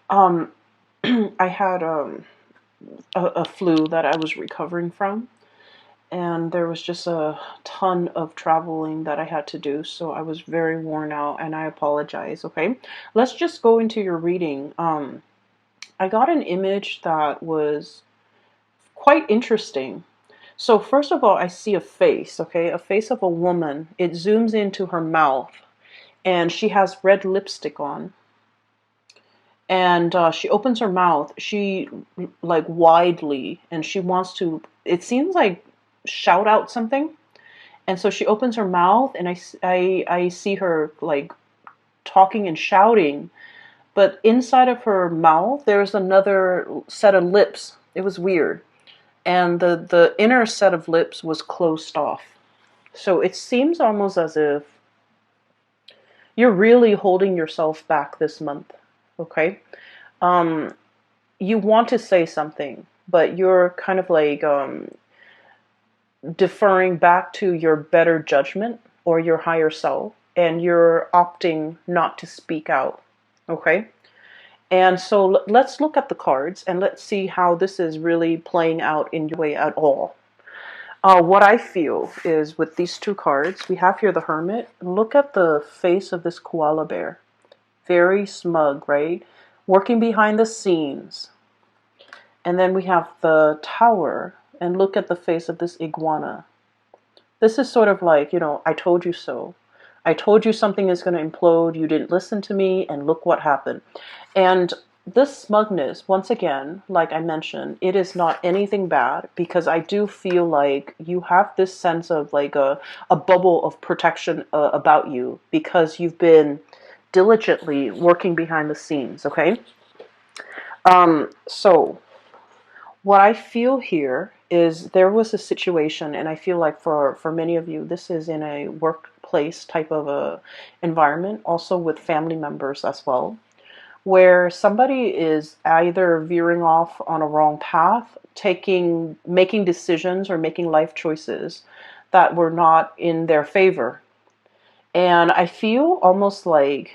Um, I had a flu that I was recovering from, and there was just a ton of traveling that I had to do, so I was very worn out, and I apologize. Okay, let's just go into your reading. I got an image that was quite interesting. So first of all, I see a face. Okay, a face of a woman. It zooms into her mouth, and she has red lipstick on, and she opens her mouth, she like widely, and she wants to, it seems like, shout out something. And so she opens her mouth, and I see her like talking and shouting, but inside of her mouth there's another set of lips. It was weird, and the inner set of lips was closed off. So it seems almost as if you're really holding yourself back this month. Okay. um you want to say something, but you're kind of like deferring back to your better judgment or your higher self, and you're opting not to speak out. Okay? And so let's look at the cards and let's see how this is really playing out in your way at all. What I feel is with these two cards, we have here the Hermit. Look at the face of this koala bear. Very smug, right? Working behind the scenes. And then we have the Tower, and look at the face of this iguana. This is sort of like, I told you so. I told you something is going to implode. You didn't listen to me, and look what happened. And this smugness, once again, like I mentioned, it is not anything bad, because I do feel like you have this sense of like a bubble of protection about you, because you've been diligently working behind the scenes, okay? So what I feel here is there was a situation, and I feel like for many of you, this is in a workplace type of a environment, also with family members as well, where somebody is either veering off on a wrong path, making decisions or making life choices that were not in their favor. And I feel almost like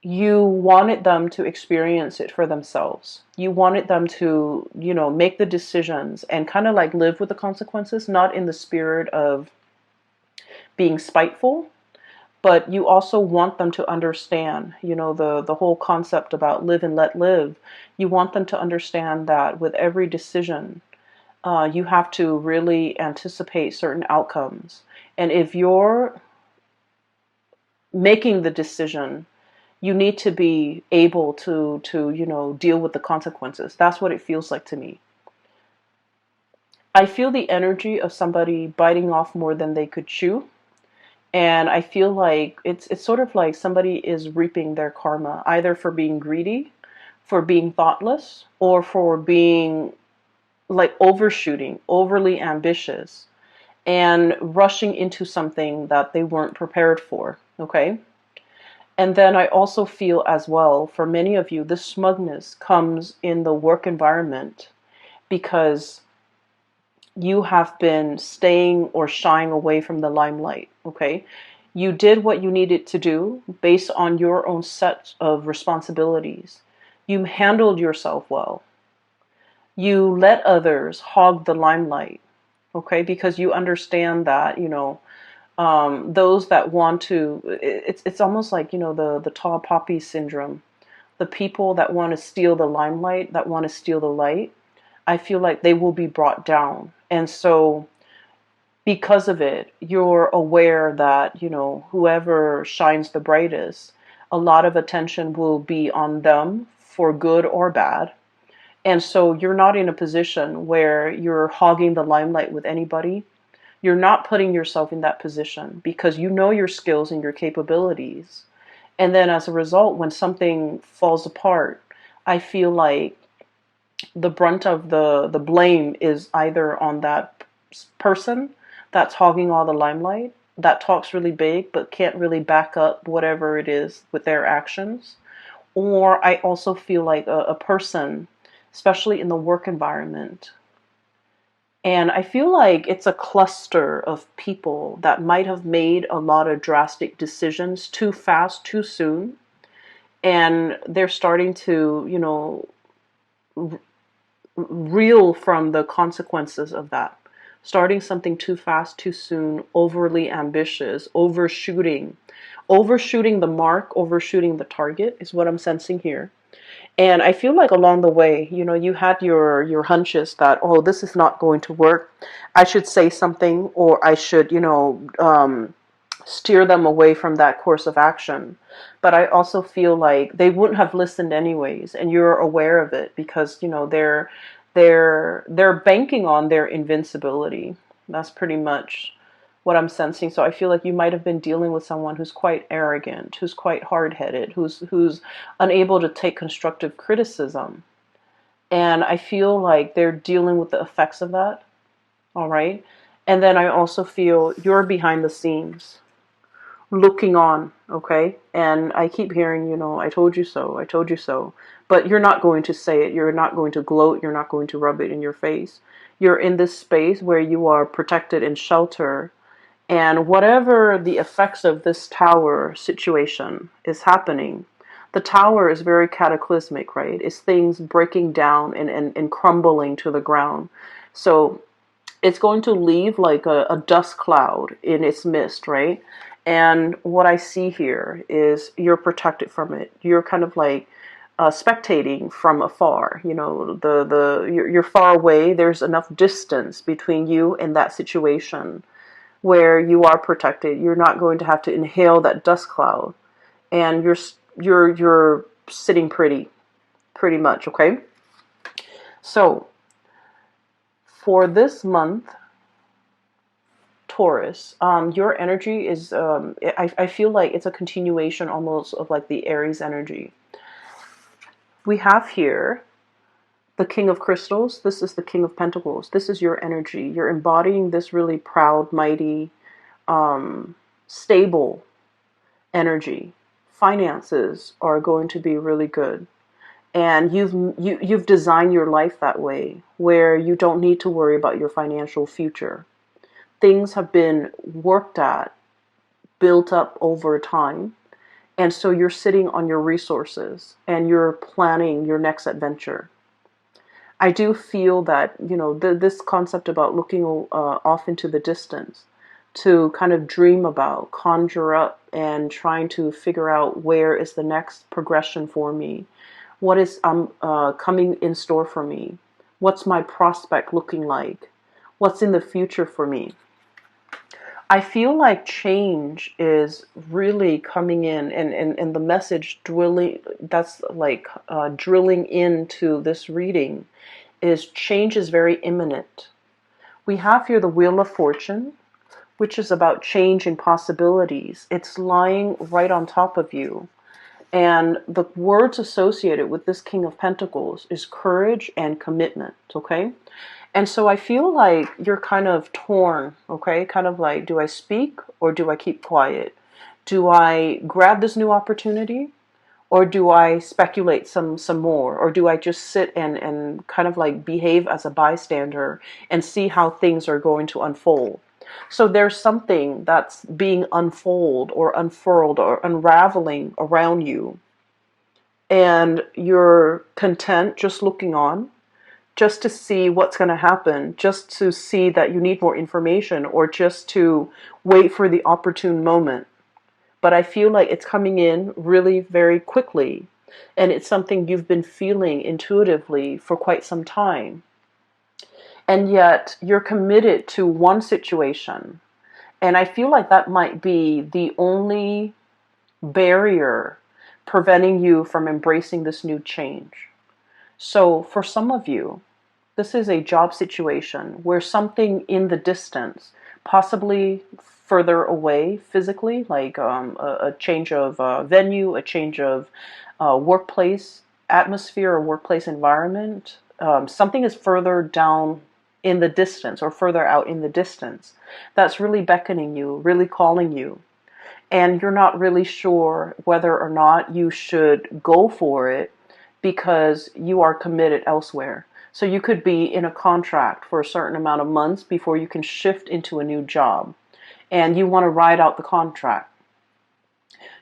you wanted them to experience it for themselves. You wanted them to, make the decisions and kind of like live with the consequences, not in the spirit of being spiteful, but you also want them to understand, the whole concept about live and let live. You want them to understand that with every decision, you have to really anticipate certain outcomes. And if you're making the decision, you need to be able to deal with the consequences. That's what it feels like to me. I feel the energy of somebody biting off more than they could chew, and I feel like it's sort of like somebody is reaping their karma, either for being greedy, for being thoughtless, or for being like overshooting, overly ambitious, and rushing into something that they weren't prepared for. Okay? And then I also feel as well, for many of you, this smugness comes in the work environment, because you have been staying or shying away from the limelight. Okay? You did what you needed to do based on your own set of responsibilities. You handled yourself well. You let others hog the limelight. Okay? Because you understand that, those that want to, it's almost like, the tall poppy syndrome. The people that want to steal the limelight, that want to steal the light, I feel like they will be brought down. And so because of it, you're aware that, whoever shines the brightest, a lot of attention will be on them for good or bad. And so you're not in a position where you're hogging the limelight with anybody. You're not putting yourself in that position, because you know your skills and your capabilities. And then as a result, when something falls apart, I feel like the brunt of the blame is either on that person that's hogging all the limelight, that talks really big but can't really back up whatever it is with their actions. Or I also feel like a person, especially in the work environment, and I feel like it's a cluster of people that might have made a lot of drastic decisions too fast, too soon. and they're starting to, you know, reel from the consequences of that. Starting something too fast, too soon, overly ambitious, overshooting the mark, overshooting the target is what I'm sensing here. And I feel like along the way, you know, you had your hunches that, oh, this is not going to work. I should say something, or I should, you know, steer them away from that course of action. But I also feel like they wouldn't have listened anyways, and you're aware of it because, you know, they're banking on their invincibility. That's pretty much what I'm sensing. So I feel like you might have been dealing with someone who's quite arrogant, who's quite hard-headed, who's unable to take constructive criticism. And I feel like they're dealing with the effects of that. All right. And then I also feel you're behind the scenes looking on, okay? And I keep hearing, you know, I told you so, I told you so. But you're not going to say it. You're not going to gloat. You're not going to rub it in your face. You're in this space where you are protected and sheltered. And whatever the effects of this tower situation is happening, the tower is very cataclysmic, right? It's things breaking down and crumbling to the ground. So it's going to leave like a dust cloud in its midst, right? And what I see here is you're protected from it. You're kind of like spectating from afar. You know, you're far away. There's enough distance between you and that situation where you are protected. You're not going to have to inhale that dust cloud, and you're sitting pretty much, okay? So for this month, Taurus, your energy is, I feel like it's a continuation almost of like the Aries energy. We have here the King of Crystals. This is the King of Pentacles. This is your energy. You're embodying this really proud, mighty, stable energy. Finances are going to be really good. And you've designed your life that way, where you don't need to worry about your financial future. Things have been worked at, built up over time. And so you're sitting on your resources and you're planning your next adventure. I do feel that, you know, this concept about looking off into the distance to kind of dream about, conjure up, and trying to figure out where is the next progression for me. What is coming in store for me? What's my prospect looking like? What's in the future for me? I feel like change is really coming in, and the message drilling, that's like drilling into this reading, is change is very imminent. We have here the Wheel of Fortune, which is about change and possibilities. It's lying right on top of you. And the words associated with this King of Pentacles is courage and commitment, okay? And so I feel like you're kind of torn, okay? Kind of like, do I speak or do I keep quiet? Do I grab this new opportunity or do I speculate some more? Or do I just sit and kind of like behave as a bystander and see how things are going to unfold? So there's something that's being unfolded or unfurled or unraveling around you. And you're content just looking on, just to see what's going to happen, just to see that you need more information, or just to wait for the opportune moment. But I feel like it's coming in really very quickly, and it's something you've been feeling intuitively for quite some time. And yet you're committed to one situation. And I feel like that might be the only barrier preventing you from embracing this new change. So for some of you, this is a job situation where something in the distance, possibly further away physically, like a change of venue, a change of workplace atmosphere or workplace environment, something is further down in the distance or further out in the distance that's really beckoning you, really calling you. And you're not really sure whether or not you should go for it because you are committed elsewhere. So you could be in a contract for a certain amount of months before you can shift into a new job. And you want to ride out the contract.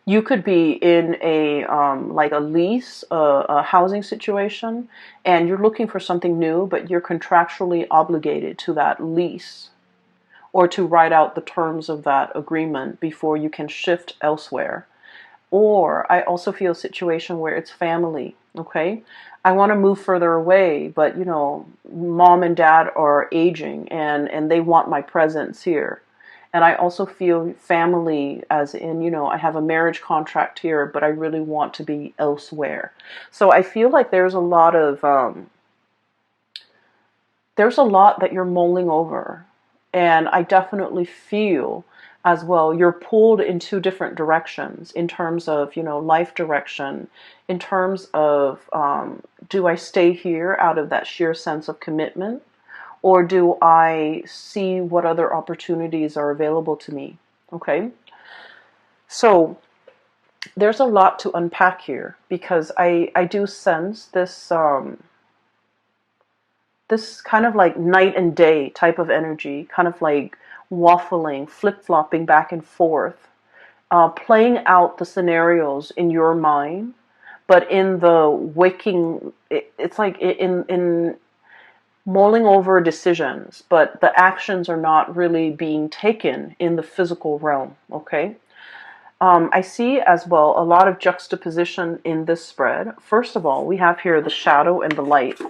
You could be in a like a lease, a housing situation, and you're looking for something new, but you're contractually obligated to that lease or to write out the terms of that agreement before you can shift elsewhere. Or I also feel a situation where it's family, okay? I want to move further away, but mom and dad are aging and they want my presence here. And I also feel family as in, I have a marriage contract here, but I really want to be elsewhere. So I feel like there's a lot that you're mulling over. And I definitely feel as well you're pulled in two different directions in terms of, life direction, in terms of do I stay here out of that sheer sense of commitment? Or do I see what other opportunities are available to me? Okay. So there's a lot to unpack here because I do sense this kind of like night and day type of energy, kind of like waffling, flip-flopping back and forth, playing out the scenarios in your mind, but in the waking, it's like in mulling over decisions, but the actions are not really being taken in the physical realm, okay? I see as well a lot of juxtaposition in this spread. First of all, we have here the shadow and the light.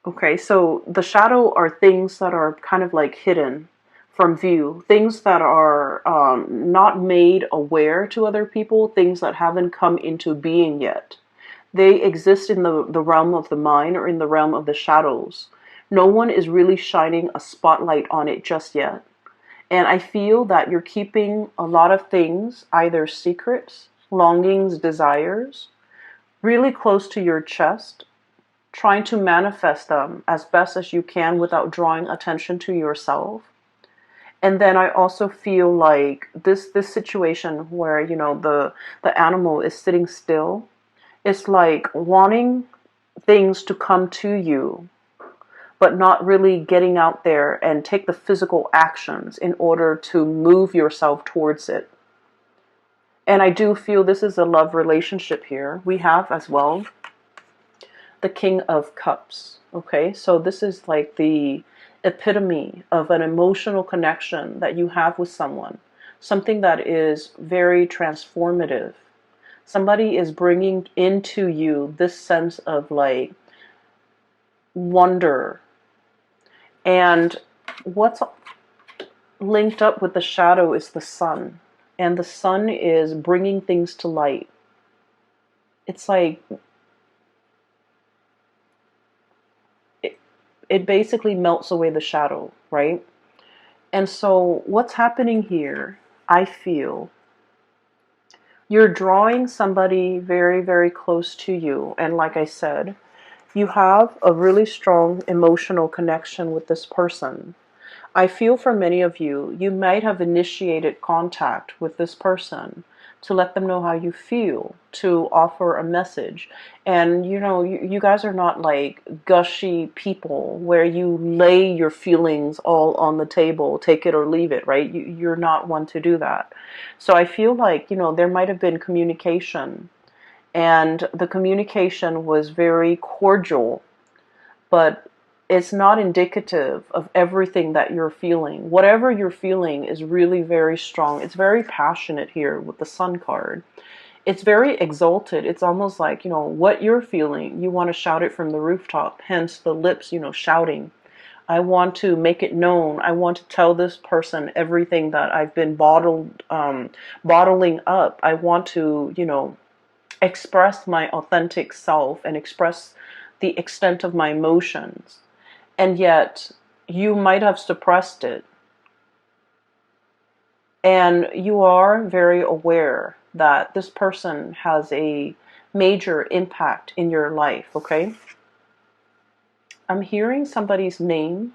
Okay, so the shadow are things that are kind of like hidden from view, things that are not made aware to other people, things that haven't come into being yet. They exist in the realm of the mind or in the realm of the shadows. No one is really shining a spotlight on it just yet. And I feel that you're keeping a lot of things, either secrets, longings, desires, really close to your chest, trying to manifest them as best as you can without drawing attention to yourself. And then I also feel like this situation where the animal is sitting still, it's like wanting things to come to you, but not really getting out there and take the physical actions in order to move yourself towards it. And I do feel this is a love relationship here. We have as well the King of Cups. Okay, so this is like the epitome of an emotional connection that you have with someone, something that is very transformative. Somebody is bringing into you this sense of like wonder. And what's linked up with the shadow is the sun. And the sun is bringing things to light. It's like it basically melts away the shadow, right? And so what's happening here, I feel, you're drawing somebody very, very close to you. And like I said, you have a really strong emotional connection with this person. I feel for many of you, you might have initiated contact with this person to let them know how you feel, to offer a message. And you guys are not like gushy people where you lay your feelings all on the table, take it or leave it, right? You're not one to do that. So I feel like, there might have been communication, and the communication was very cordial, but it's not indicative of everything that you're feeling. Whatever you're feeling is really very strong. It's very passionate here with the Sun card. It's very exalted. It's almost like, what you're feeling, you want to shout it from the rooftop, hence the lips, shouting. I want to make it known. I want to tell this person everything that I've been bottling up. I want to, express my authentic self and express the extent of my emotions. And yet you might have suppressed it. And you are very aware that this person has a major impact in your life, okay? I'm hearing somebody's name.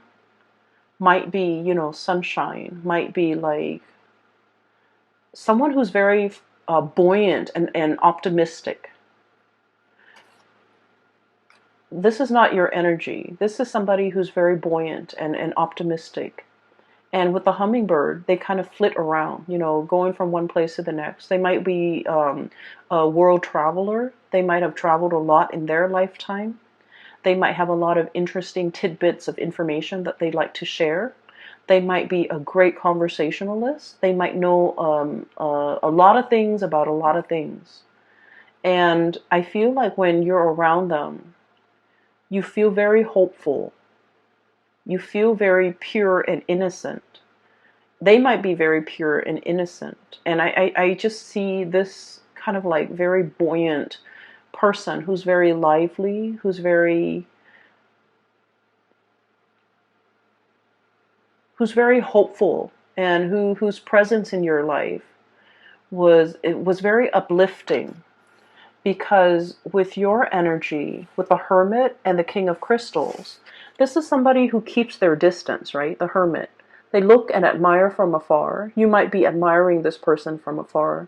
Might be, sunshine. Might be like someone who's very buoyant and optimistic. This is not your energy. This is somebody who's very buoyant and optimistic. And with the hummingbird, they kind of flit around, going from one place to the next. They might be a world traveler. They might have traveled a lot in their lifetime. They might have a lot of interesting tidbits of information that they'd like to share. They might be a great conversationalist. They might know a lot of things about a lot of things. And I feel like when you're around them, you feel very hopeful. You feel very pure and innocent. They might be very pure and innocent. And I just see this kind of like very buoyant person who's very lively, who's very hopeful, and whose presence in your life was very uplifting. Because with your energy, with the Hermit and the King of Crystals, this is somebody who keeps their distance, right? The Hermit. They look and admire from afar. You might be admiring this person from afar.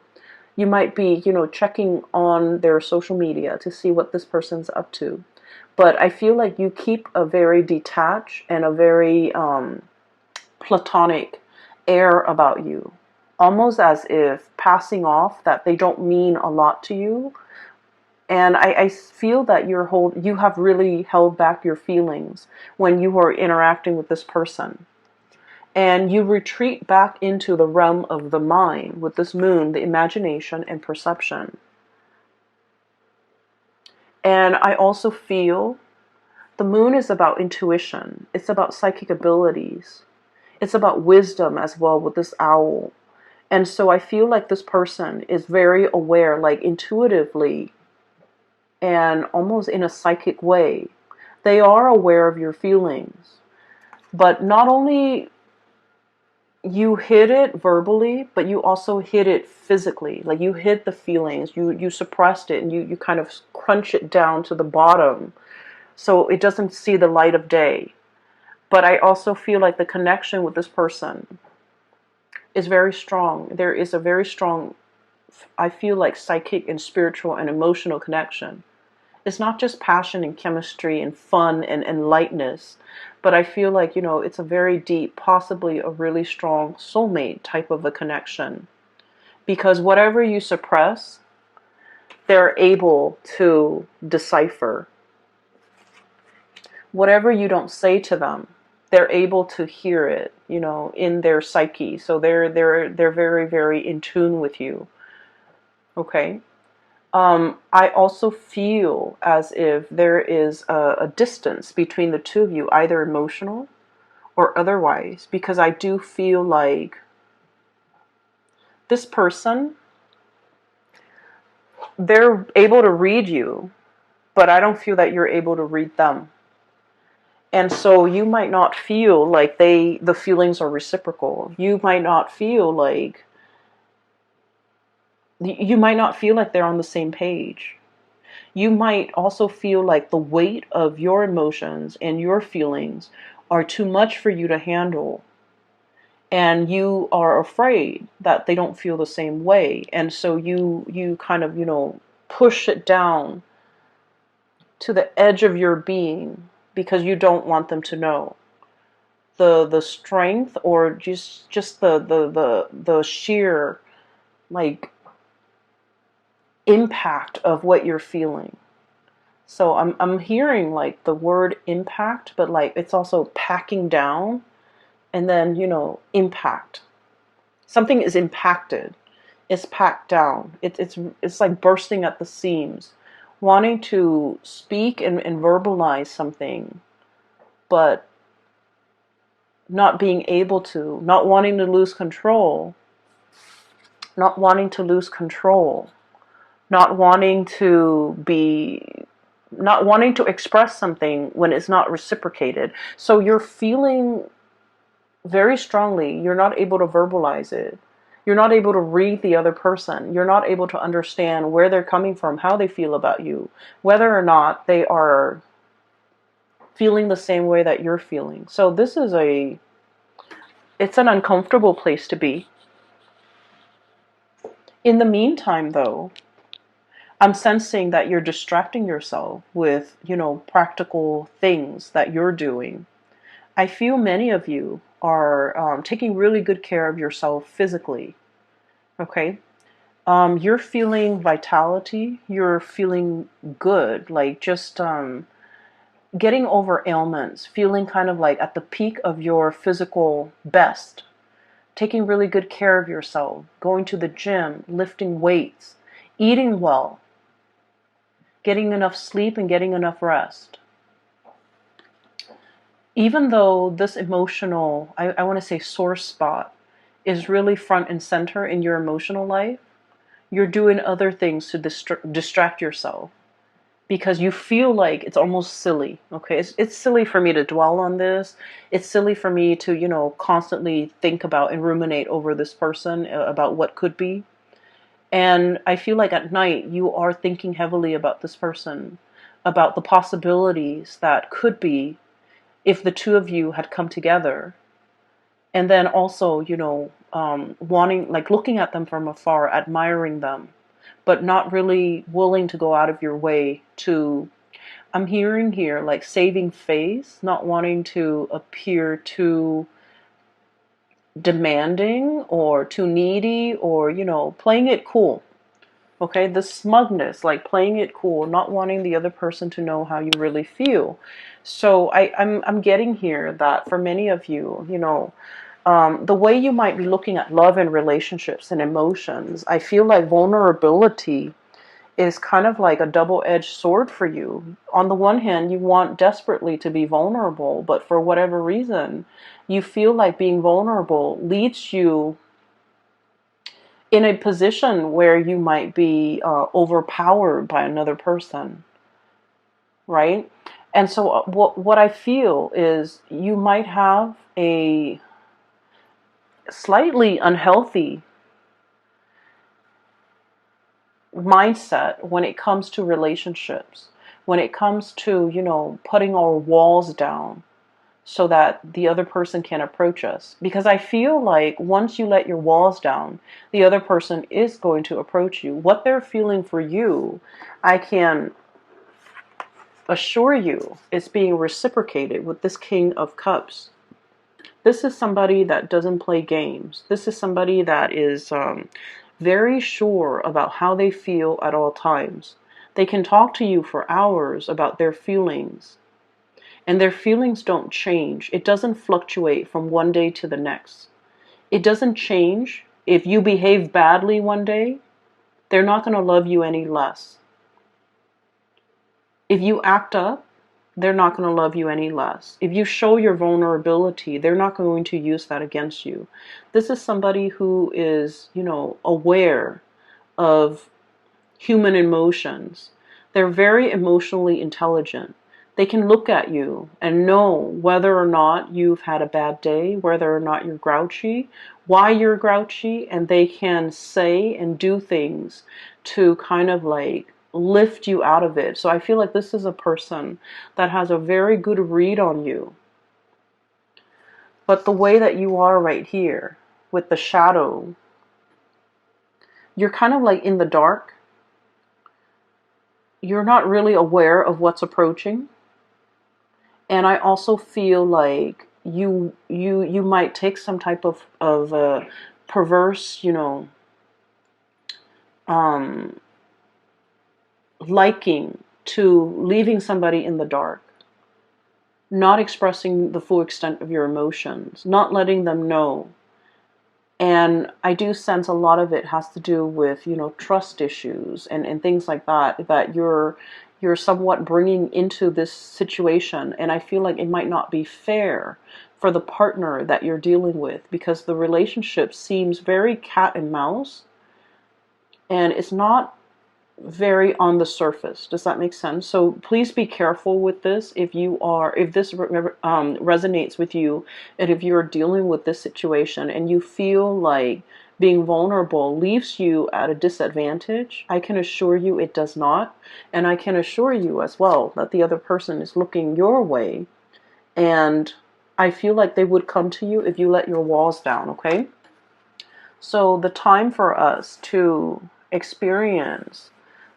You might be, checking on their social media to see what this person's up to. But I feel like you keep a very detached and a very platonic air about you. Almost as if passing off that they don't mean a lot to you. And I feel that you have really held back your feelings when you are interacting with this person. And you retreat back into the realm of the mind with this moon, the imagination and perception. And I also feel the moon is about intuition. It's about psychic abilities. It's about wisdom as well with this owl. And so I feel like this person is very aware, like intuitively, and almost in a psychic way. They are aware of your feelings. But not only you hid it verbally, but you also hid it physically. Like you hid the feelings, you suppressed it, and you kind of crunch it down to the bottom so it doesn't see the light of day. But I also feel like the connection with this person is very strong. There is a very strong, I feel like, psychic and spiritual and emotional connection. It's not just passion and chemistry and fun and lightness, but I feel like, it's a very deep, possibly a really strong soulmate type of a connection. Because whatever you suppress, they're able to decipher. Whatever you don't say to them, they're able to hear it, in their psyche. So they're very, very in tune with you. Okay? I also feel as if there is a distance between the two of you, either emotional or otherwise, because I do feel like this person, they're able to read you, but I don't feel that you're able to read them. And so you might not feel like the feelings are reciprocal. You might not feel like they're on the same page. You might also feel like the weight of your emotions and your feelings are too much for you to handle. And you are afraid that they don't feel the same way. And so you kind of, push it down to the edge of your being because you don't want them to know. The strength or just the sheer like impact of what you're feeling. So I'm hearing like the word impact, but like it's also packing down and then, impact. Something is impacted. It's packed down. It's like bursting at the seams, wanting to speak and verbalize something, but not being able to, not wanting to lose control, not wanting to lose control, not wanting to express something when it's not reciprocated. So you're feeling very strongly, you're not able to verbalize it. You're not able to read the other person. You're not able to understand where they're coming from, how they feel about you, whether or not they are feeling the same way that you're feeling. So this is it's an uncomfortable place to be. In the meantime, though, I'm sensing that you're distracting yourself with, practical things that you're doing. I feel many of you are taking really good care of yourself physically. Okay. You're feeling vitality. You're feeling good. Like just getting over ailments, feeling kind of like at the peak of your physical best, taking really good care of yourself, going to the gym, lifting weights, eating well, getting enough sleep and getting enough rest. Even though this emotional, I want to say sore spot, is really front and center in your emotional life, you're doing other things to distract yourself because you feel like it's almost silly. Okay, it's silly for me to dwell on this. It's silly for me to, constantly think about and ruminate over this person, about what could be. And I feel like at night you are thinking heavily about this person, about the possibilities that could be if the two of you had come together. And then also, wanting, like looking at them from afar, admiring them, but not really willing to go out of your way to, I'm hearing here, like saving face, not wanting to appear too demanding or too needy or, playing it cool. Okay, the smugness, like playing it cool, not wanting the other person to know how you really feel. So I'm getting here that for many of you, the way you might be looking at love and relationships and emotions, I feel like vulnerability is kind of like a double-edged sword for you. On the one hand, you want desperately to be vulnerable, but for whatever reason, you feel like being vulnerable leads you in a position where you might be overpowered by another person, right? And so what I feel is you might have a slightly unhealthy mindset when it comes to relationships, when it comes to, putting our walls down so that the other person can approach us. Because I feel like once you let your walls down, the other person is going to approach you. What they're feeling for you, I can assure you, is being reciprocated with this King of Cups. This is somebody that doesn't play games. This is somebody that is very sure about how they feel at all times. They can talk to you for hours about their feelings, and their feelings don't change. It doesn't fluctuate from one day to the next. It doesn't change. If you behave badly one day, they're not going to love you any less. If you act up, they're not going to love you any less. If you show your vulnerability, they're not going to use that against you. This is somebody who is, aware of human emotions. They're very emotionally intelligent. They can look at you and know whether or not you've had a bad day, whether or not you're grouchy, why you're grouchy, and they can say and do things to kind of like lift you out of it. So I feel like this is a person that has a very good read on you. But the way that you are right here with the shadow, you're kind of like in the dark. You're not really aware of what's approaching. And I also feel like you might take some type of perverse, um, liking to leaving somebody in the dark, not expressing the full extent of your emotions, not letting them know. And I do sense a lot of it has to do with, trust issues and things like that, that you're somewhat bringing into this situation. And I feel like it might not be fair for the partner that you're dealing with, because the relationship seems very cat and mouse, and it's not very on the surface. Does that make sense? So please be careful with this. If this resonates with you, and if you're dealing with this situation and you feel like being vulnerable leaves you at a disadvantage, I can assure you it does not. And I can assure you as well that the other person is looking your way, and I feel like they would come to you if you let your walls down, okay? So the time for us to experience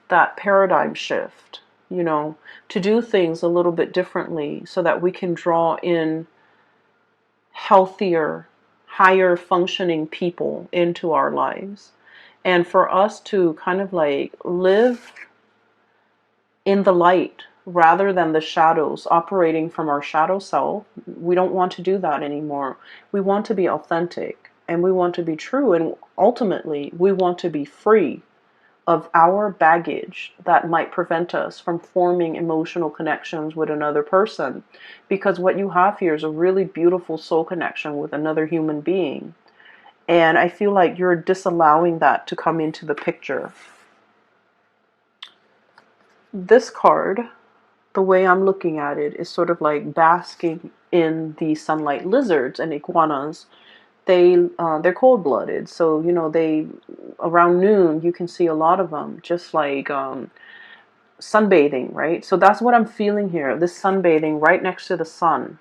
that paradigm shift, to do things a little bit differently so that we can draw in healthier, higher functioning people into our lives. And for us to kind of like live in the light rather than the shadows, operating from our shadow self. We don't want to do that anymore. We want to be authentic and we want to be true. And ultimately, we want to be free of our baggage that might prevent us from forming emotional connections with another person. Because what you have here is a really beautiful soul connection with another human being. And I feel like you're disallowing that to come into the picture. This card, the way I'm looking at it, is sort of like basking in the sunlight. Lizards and iguanas, they're cold-blooded, so they around noon you can see a lot of them just like sunbathing, right? So that's what I'm feeling here, this sunbathing right next to the sun.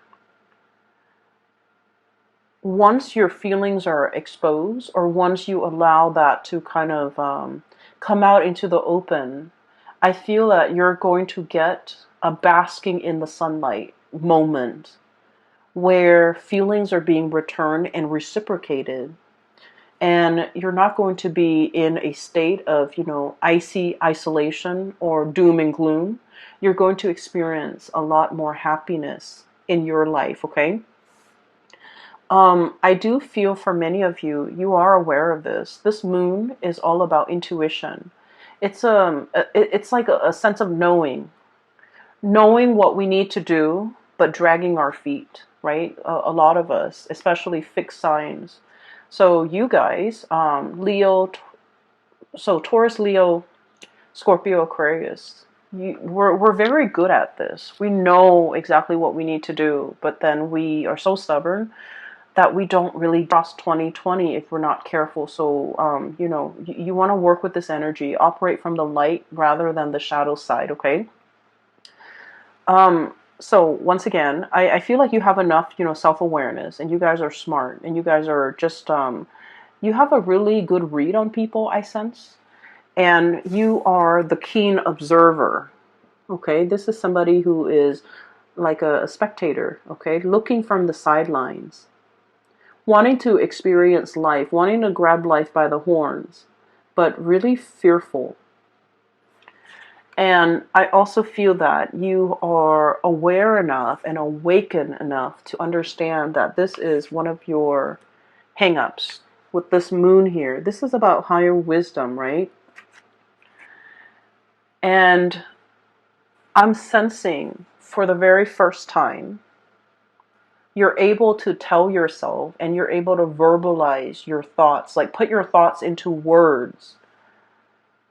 Once your feelings are exposed, or once you allow that to kind of come out into the open, I feel that you're going to get a basking in the sunlight moment where feelings are being returned and reciprocated. And you're not going to be in a state of, icy isolation or doom and gloom. You're going to experience a lot more happiness in your life, okay? I do feel for many of you, you are aware of this. This moon is all about intuition. It's like a sense of knowing what we need to do, but dragging our feet, right? A lot of us, especially fixed signs. So you guys, Taurus, Leo, Scorpio, Aquarius, we're very good at this. We know exactly what we need to do, but then we are so stubborn that we don't really cross 2020 if we're not careful. So, you want to work with this energy, operate from the light rather than the shadow side, okay? So once again, I feel like you have enough, self-awareness, and you guys are smart, and you guys are just, you have a really good read on people, I sense, and you are the keen observer, okay? This is somebody who is like a spectator, okay? Looking from the sidelines, wanting to experience life, wanting to grab life by the horns, but really fearful. And I also feel that you are aware enough and awakened enough to understand that this is one of your hang-ups with this moon here. This is about higher wisdom, right? And I'm sensing for the very first time, you're able to tell yourself and you're able to verbalize your thoughts, like put your thoughts into words.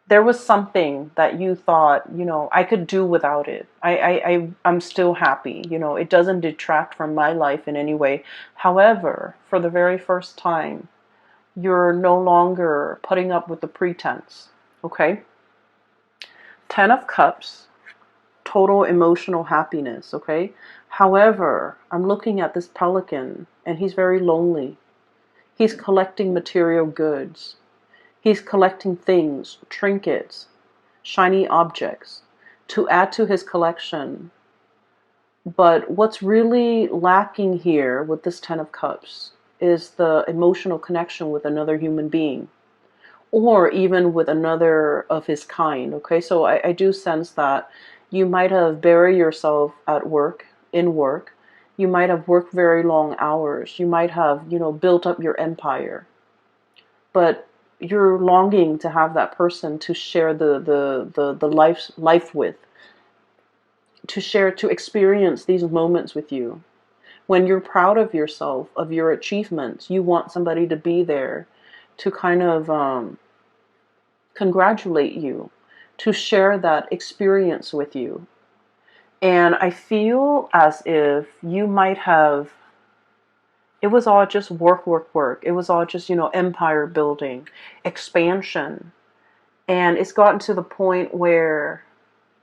There was something that you thought, I could do without it. I'm still happy. It doesn't detract from my life in any way. However, for the very first time, you're no longer putting up with the pretense. Okay? 10 of Cups, total emotional happiness. Okay? However, I'm looking at this pelican and he's very lonely. He's collecting material goods. He's collecting things, trinkets, shiny objects to add to his collection. But what's really lacking here with this 10 of Cups is the emotional connection with another human being, or even with another of his kind. Okay, so I do sense that you might have buried yourself at work, in work. You might have worked very long hours. You might have, built up your empire. But you're longing to have that person to share the life with, to experience these moments with you. When you're proud of yourself, of your achievements, you want somebody to be there to kind of congratulate you, to share that experience with you. And I feel as if you might have, it was all just work, work, work. It was all just, empire building, expansion. And it's gotten to the point where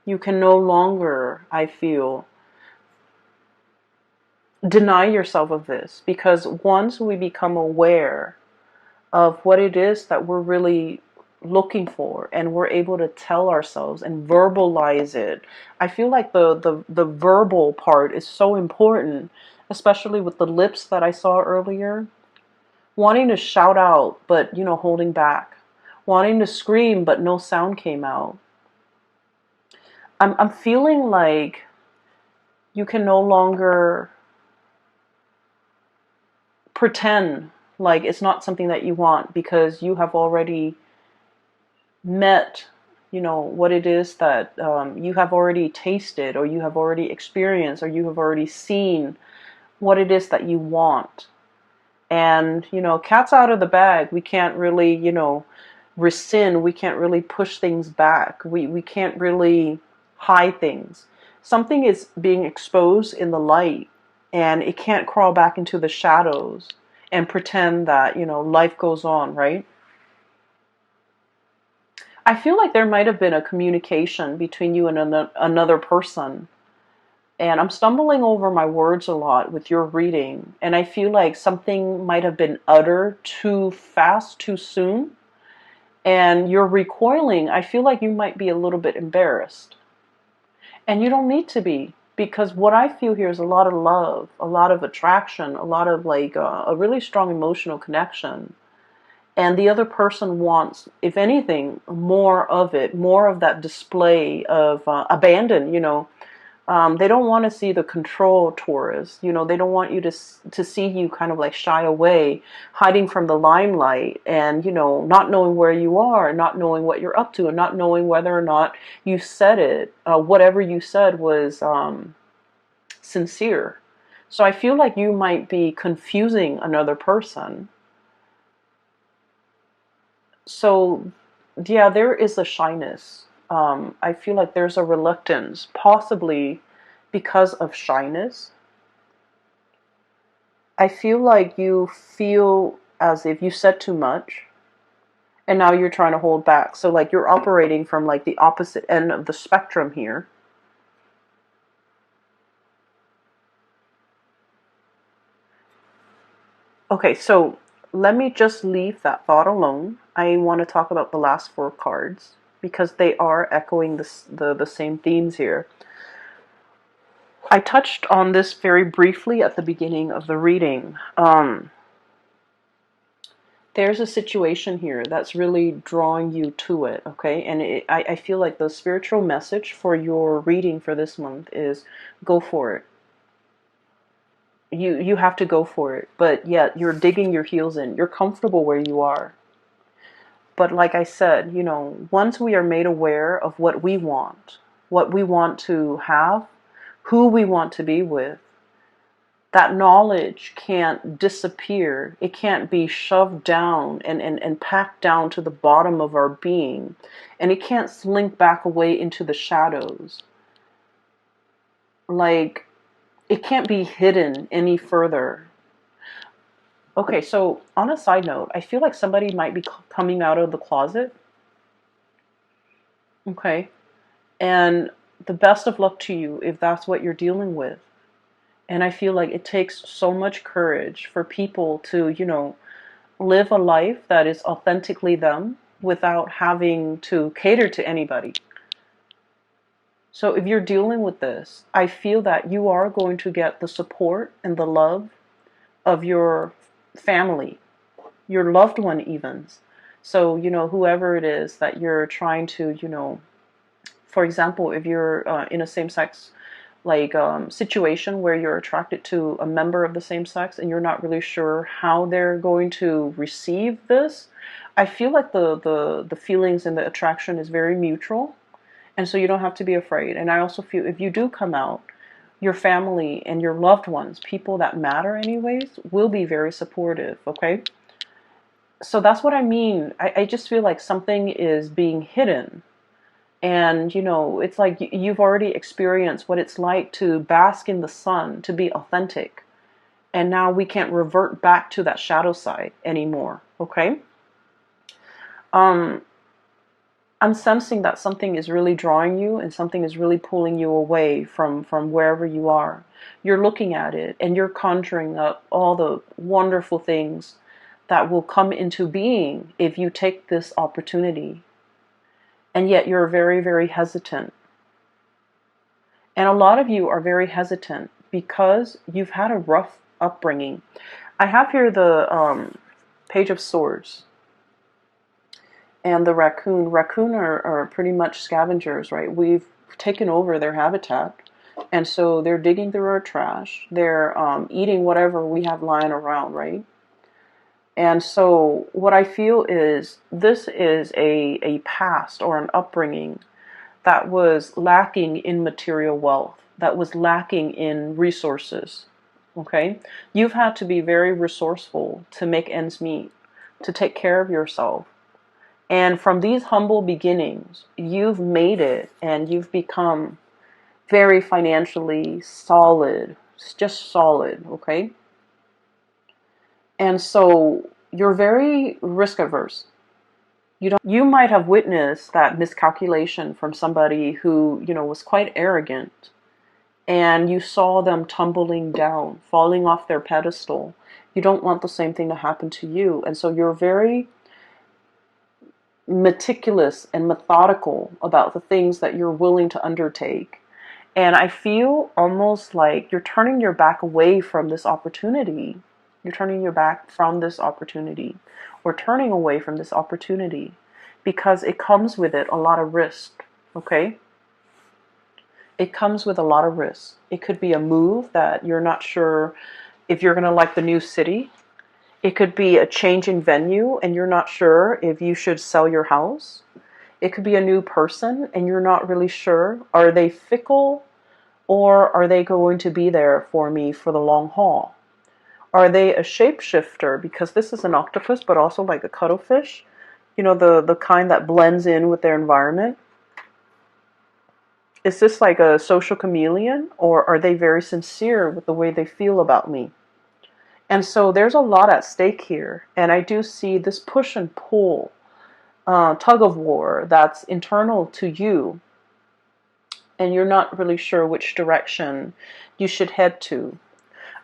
you can no longer, I feel, deny yourself of this. Because once we become aware of what it is that we're really looking for, and we're able to tell ourselves and verbalize it, I feel like the verbal part is so important. especially with the lips that I saw earlier. Wanting to shout out, but, holding back. Wanting to scream, but no sound came out. I'm feeling like you can no longer pretend like it's not something that you want, because you have already met, what it is that you have already tasted, or you have already experienced, or you have already seen what it is that you want. And, cat's out of the bag. We can't really, rescind. We can't really push things back. We can't really hide things. Something is being exposed in the light, and it can't crawl back into the shadows and pretend that, life goes on, right? I feel like there might have been a communication between you and another person. And I'm stumbling over my words a lot with your reading. And I feel like something might have been uttered too fast, too soon. And you're recoiling. I feel like you might be a little bit embarrassed. And you don't need to be. Because what I feel here is a lot of love, a lot of attraction, a lot of like a really strong emotional connection. And the other person wants, if anything, more of it, more of that display of abandon. They don't want to see the control Taurus. They don't want you to see you kind of like shy away, hiding from the limelight, and not knowing where you are, not knowing what you're up to, and not knowing whether or not you said it. Whatever you said was sincere. So I feel like you might be confusing another person. So, yeah, there is a shyness. I feel like there's a reluctance, possibly because of shyness. I feel like you feel as if you said too much, and now you're trying to hold back. So, like, you're operating from like the opposite end of the spectrum here. Okay, so let me just leave that thought alone. I want to talk about the last four cards because they are echoing the same themes here. I touched on this very briefly at the beginning of the reading. There's a situation here that's really drawing you to it, okay? And I feel like the spiritual message for your reading for this month is go for it. You have to go for it, but yet you're digging your heels in. You're comfortable where you are. But like I said, once we are made aware of what we want to have, who we want to be with, that knowledge can't disappear. It can't be shoved down and packed down to the bottom of our being. And it can't slink back away into the shadows. Like, it can't be hidden any further. Okay, so on a side note, I feel like somebody might be coming out of the closet. Okay. And the best of luck to you if that's what you're dealing with. And I feel like it takes so much courage for people to, live a life that is authentically them without having to cater to anybody. So if you're dealing with this, I feel that you are going to get the support and the love of your family, your loved one even. So, whoever it is that you're trying to, for example, if you're in a same-sex like situation where you're attracted to a member of the same sex and you're not really sure how they're going to receive this, I feel like the feelings and the attraction is very mutual, and so you don't have to be afraid. And I also feel if you do come out, your family and your loved ones, people that matter anyways, will be very supportive, okay? So that's what I mean. I just feel like something is being hidden. And, it's like you've already experienced what it's like to bask in the sun, to be authentic. And now we can't revert back to that shadow side anymore, okay? I'm sensing that something is really drawing you and something is really pulling you away from wherever you are. You're looking at it and you're conjuring up all the wonderful things that will come into being if you take this opportunity. And yet you're very, very hesitant. And a lot of you are very hesitant because you've had a rough upbringing. I have here the Page of Swords and the raccoon. Raccoon are pretty much scavengers, right? We've taken over their habitat. And so they're digging through our trash. They're eating whatever we have lying around, right? And so what I feel is this is a past or an upbringing that was lacking in material wealth, that was lacking in resources. Okay? You've had to be very resourceful to make ends meet, to take care of yourself. And from these humble beginnings, you've made it and you've become very financially solid, just solid, okay? And so you're very risk averse. You might have witnessed that miscalculation from somebody who, was quite arrogant, and you saw them tumbling down, falling off their pedestal. You don't want the same thing to happen to you. And so you're very meticulous and methodical about the things that you're willing to undertake. And I feel almost like you're turning your back away from this opportunity. You're turning your back from this opportunity, or turning away from this opportunity, because it comes with it a lot of risk, okay? It comes with a lot of risk. It could be a move that you're not sure if you're going to like the new city. It could be a change in venue and you're not sure if you should sell your house. It could be a new person and you're not really sure. Are they fickle, or are they going to be there for me for the long haul? Are they a shapeshifter? Because this is an octopus, but also like a cuttlefish. The kind that blends in with their environment. Is this like a social chameleon, or are they very sincere with the way they feel about me? And so there's a lot at stake here. And I do see this push and pull, tug of war that's internal to you. And you're not really sure which direction you should head to.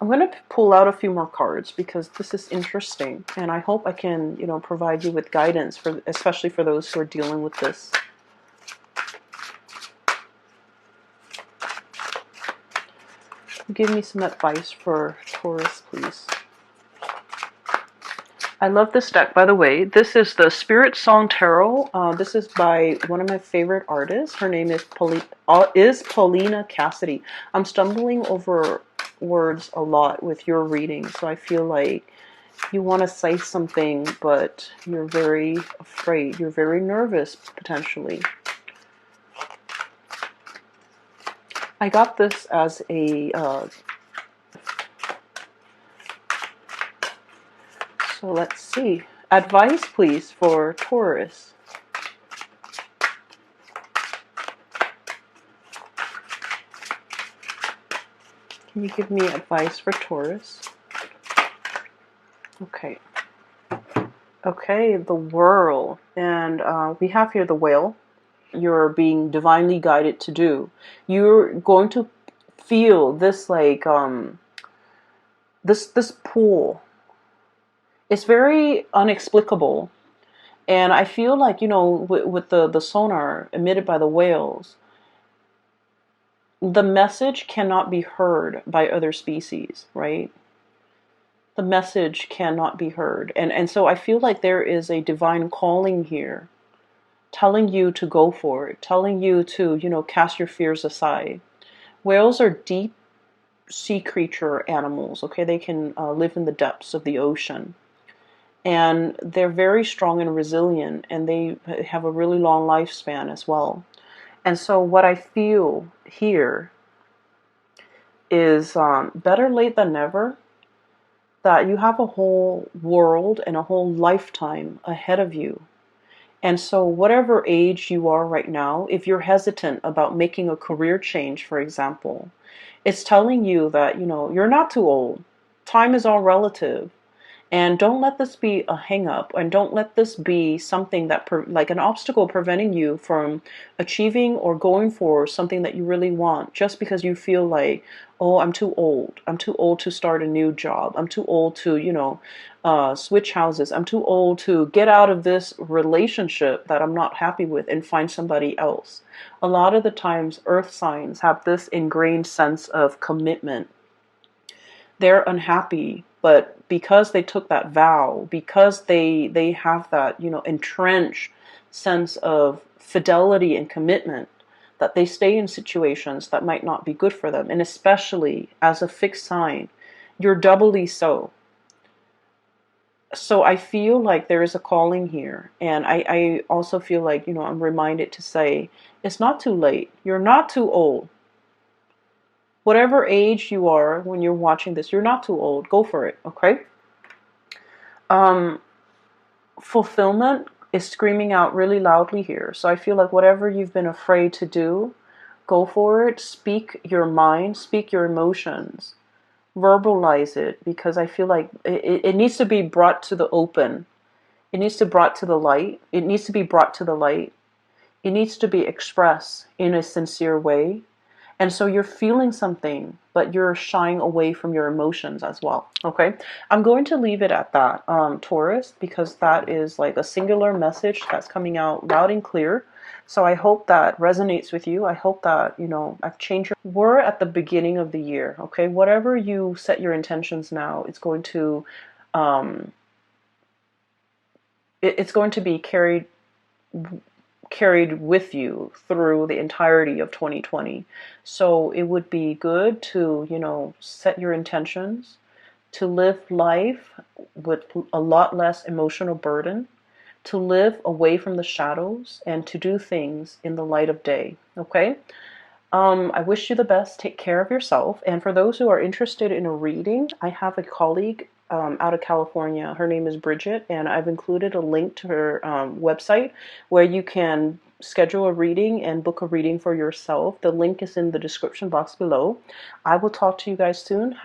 I'm going to pull out a few more cards because this is interesting. And I hope I can, provide you with guidance, especially for those who are dealing with this. Give me some advice for Taurus, please. I love this deck, by the way. This is the Spirit Song Tarot. This is by one of my favorite artists. Her name is Paulina Cassidy. I'm stumbling over words a lot with your reading, so I feel like you want to say something, but you're very afraid. You're very nervous, potentially. I got this as a... So let's see. Advice, please, for Taurus. Can you give me advice for Taurus? Okay. Okay, the Whirl. And we have here the Whale. You're being divinely guided to do. You're going to feel this like this pull. It's very inexplicable, and I feel like with the sonar emitted by the whales, the message cannot be heard by other species, right? The message cannot be heard, and so I feel like there is a divine calling here, telling you to go for it, telling you to cast your fears aside. Whales are deep sea creature animals, okay? They can live in the depths of the ocean. And they're very strong and resilient, and they have a really long lifespan as well. And so what I feel here is better late than never, that you have a whole world and a whole lifetime ahead of you. And so whatever age you are right now, if you're hesitant about making a career change, for example, it's telling you that, you're not too old. Time is all relative. And don't let this be a hang up, and don't let this be something that like an obstacle preventing you from achieving or going for something that you really want, just because you feel like, oh, I'm too old. I'm too old to start a new job. I'm too old to, switch houses. I'm too old to get out of this relationship that I'm not happy with and find somebody else. A lot of the times, earth signs have this ingrained sense of commitment. They're unhappy, but because they took that vow, because they have that, entrenched sense of fidelity and commitment, that they stay in situations that might not be good for them. And especially as a fixed sign, you're doubly so. So I feel like there is a calling here. And I also feel like, I'm reminded to say, it's not too late. You're not too old. Whatever age you are when you're watching this, you're not too old. Go for it, okay? Um, Fulfillment is screaming out really loudly here. So I feel like whatever you've been afraid to do, go for it. Speak your mind, speak your emotions, verbalize it, because I feel like it needs to be brought to the open. It needs to be brought to the light. It needs to be brought to the light. It needs to be expressed in a sincere way. And so you're feeling something, but you're shying away from your emotions as well. Okay. I'm going to leave it at that, Taurus, because that is like a singular message that's coming out loud and clear. So I hope that resonates with you. I hope that, I've changed we're at the beginning of the year. Okay. Whatever you set your intentions now, it's going to, it's going to be carried with you through the entirety of 2020. So it would be good to, set your intentions, to live life with a lot less emotional burden, to live away from the shadows, and to do things in the light of day. Okay? I wish you the best. Take care of yourself. And for those who are interested in a reading, I have a colleague out of California. Her name is Bridget, and I've included a link to her website where you can schedule a reading and book a reading for yourself. The link is in the description box below. I will talk to you guys soon.